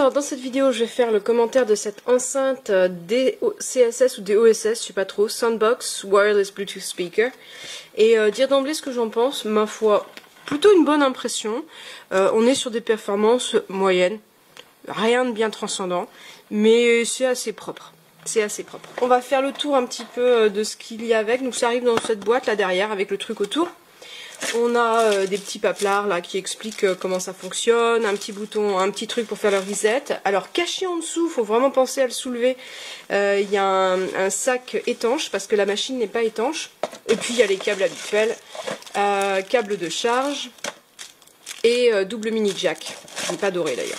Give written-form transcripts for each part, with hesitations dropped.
Alors dans cette vidéo je vais faire le commentaire de cette enceinte DCSS ou DOSS, je sais pas trop, Soundbox Wireless Bluetooth Speaker, et dire d'emblée ce que j'en pense. Ma foi, plutôt une bonne impression. On est sur des performances moyennes, rien de bien transcendant, mais c'est assez propre. C'est assez propre. On va faire le tour un petit peu de ce qu'il y a avec. Donc ça arrive dans cette boîte là derrière avec le truc autour. On a des petits paplards là qui expliquent comment ça fonctionne, un petit bouton, un petit truc pour faire le reset. Alors caché en dessous, il faut vraiment penser à le soulever. Il y a un sac étanche parce que la machine n'est pas étanche. Et puis il y a les câbles habituels, câble de charge et double mini jack. Je n'ai pas doré d'ailleurs.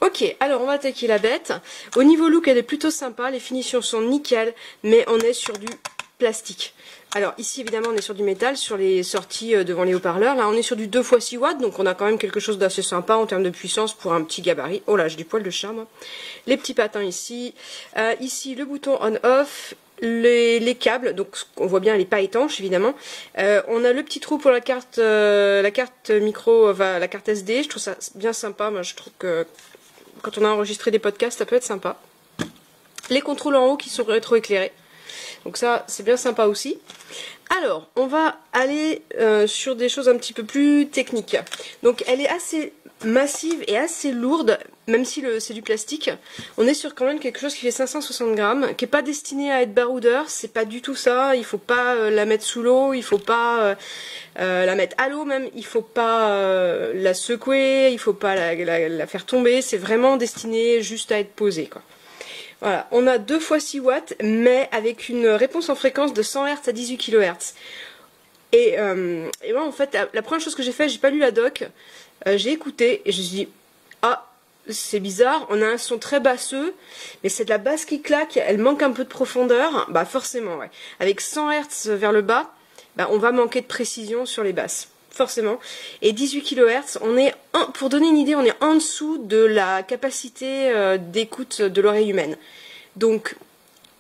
Ok, alors on va attaquer la bête. Au niveau look, elle est plutôt sympa, les finitions sont nickel, mais on est sur du plastique. Alors ici évidemment on est sur du métal, sur les sorties devant les haut-parleurs. Là on est sur du 2 x 6 watts, donc on a quand même quelque chose d'assez sympa en termes de puissance pour un petit gabarit. Oh là, j'ai du poil de chat moi. Les petits patins ici. Ici le bouton on-off, les câbles, donc on voit bien elle n'est pas étanche évidemment. On a le petit trou pour la carte micro, la carte SD, je trouve ça bien sympa. Moi je trouve que quand on a enregistré des podcasts ça peut être sympa. Les contrôles en haut qui sont rétroéclairés. Donc ça, c'est bien sympa aussi. Alors, on va aller sur des choses un petit peu plus techniques. Donc, elle est assez massive et assez lourde, même si c'est du plastique. On est sur quand même quelque chose qui fait 560 grammes, qui n'est pas destiné à être baroudeur. C'est pas du tout ça. Il faut pas la mettre sous l'eau, il faut pas la mettre à l'eau même. Il faut pas la secouer, il faut pas la faire tomber. C'est vraiment destiné juste à être posé, quoi. Voilà, on a 2 x 6 watts, mais avec une réponse en fréquence de 100 Hz à 18 kHz. Et moi, en fait, la première chose que j'ai fait, j'ai pas lu la doc, j'ai écouté et je me suis dit, ah, c'est bizarre, on a un son très basseux, mais c'est de la basse qui claque, elle manque un peu de profondeur, bah forcément, ouais. Avec 100 Hz vers le bas, bah, on va manquer de précision sur les basses. Forcément. Et 18 kHz, pour donner une idée, on est en dessous de la capacité d'écoute de l'oreille humaine. Donc,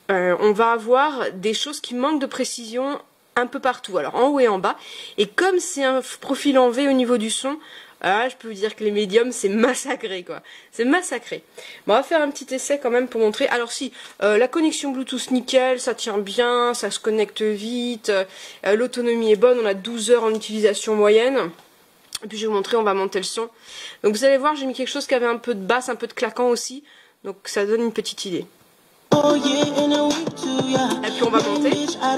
on va avoir des choses qui manquent de précision un peu partout, alors en haut et en bas. Et comme c'est un profil en V au niveau du son, je peux vous dire que les médiums, c'est massacré, quoi. C'est massacré. Bon, on va faire un petit essai quand même pour montrer. Alors si, la connexion Bluetooth nickel, ça tient bien, ça se connecte vite, l'autonomie est bonne, on a 12 heures en utilisation moyenne. Et puis je vais vous montrer, on va monter le son. Donc vous allez voir, j'ai mis quelque chose qui avait un peu de basse, un peu de claquant aussi. Donc ça donne une petite idée. Et puis on va monter.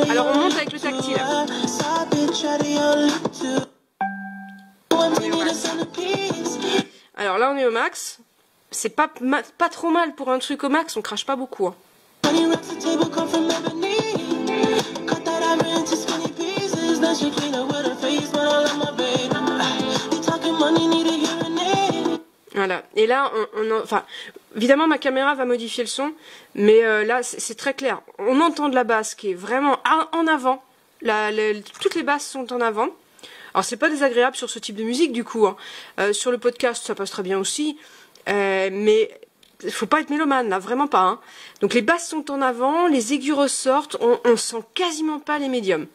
Alors on monte avec le tactile. Alors là on est au max. C'est pas trop mal pour un truc au max, on crache pas beaucoup. Hein. Voilà, et là, enfin, évidemment ma caméra va modifier le son, mais là c'est très clair. On entend de la basse qui est vraiment en avant, toutes les basses sont en avant. Alors c'est pas désagréable sur ce type de musique du coup, hein. Sur le podcast ça passe très bien aussi, mais il faut pas être mélomane là, vraiment pas. Hein. Donc les basses sont en avant, les aigus ressortent, on sent quasiment pas les médiums.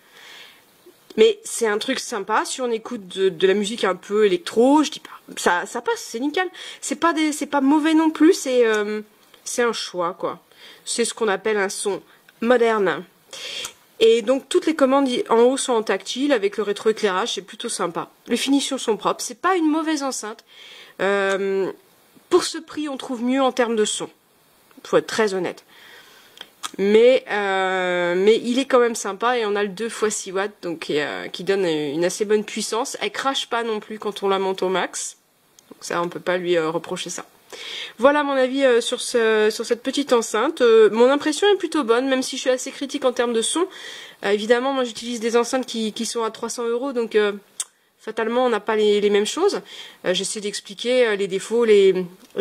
Mais c'est un truc sympa, si on écoute de la musique un peu électro, je dis pas, ça passe, c'est nickel. C'est pas mauvais non plus, c'est un choix quoi. C'est ce qu'on appelle un son moderne. Et donc toutes les commandes en haut sont en tactile avec le rétroéclairage, c'est plutôt sympa. Les finitions sont propres, c'est pas une mauvaise enceinte. Pour ce prix, on trouve mieux en termes de son. Faut être très honnête. Mais il est quand même sympa et on a le 2 x 6 watts donc qui donne une assez bonne puissance. Elle crache pas non plus quand on la monte au max. Donc ça, on peut pas lui reprocher ça. Voilà mon avis sur cette petite enceinte. Mon impression est plutôt bonne, même si je suis assez critique en termes de son. Évidemment, moi j'utilise des enceintes qui sont à 300 €, donc fatalement on n'a pas les mêmes choses. J'essaie d'expliquer les défauts, les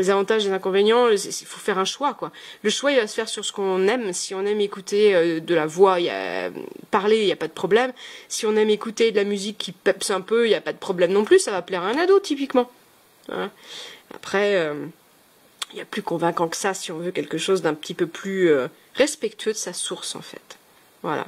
avantages, les inconvénients. Il faut faire un choix, quoi. Le choix il va se faire sur ce qu'on aime. Si on aime écouter de la voix, parler, il n'y a pas de problème. Si on aime écouter de la musique qui peps un peu, il n'y a pas de problème non plus. Ça va plaire à un ado typiquement. Voilà. Après, il y a plus convaincant que ça si on veut quelque chose d'un petit peu plus respectueux de sa source en fait. Voilà.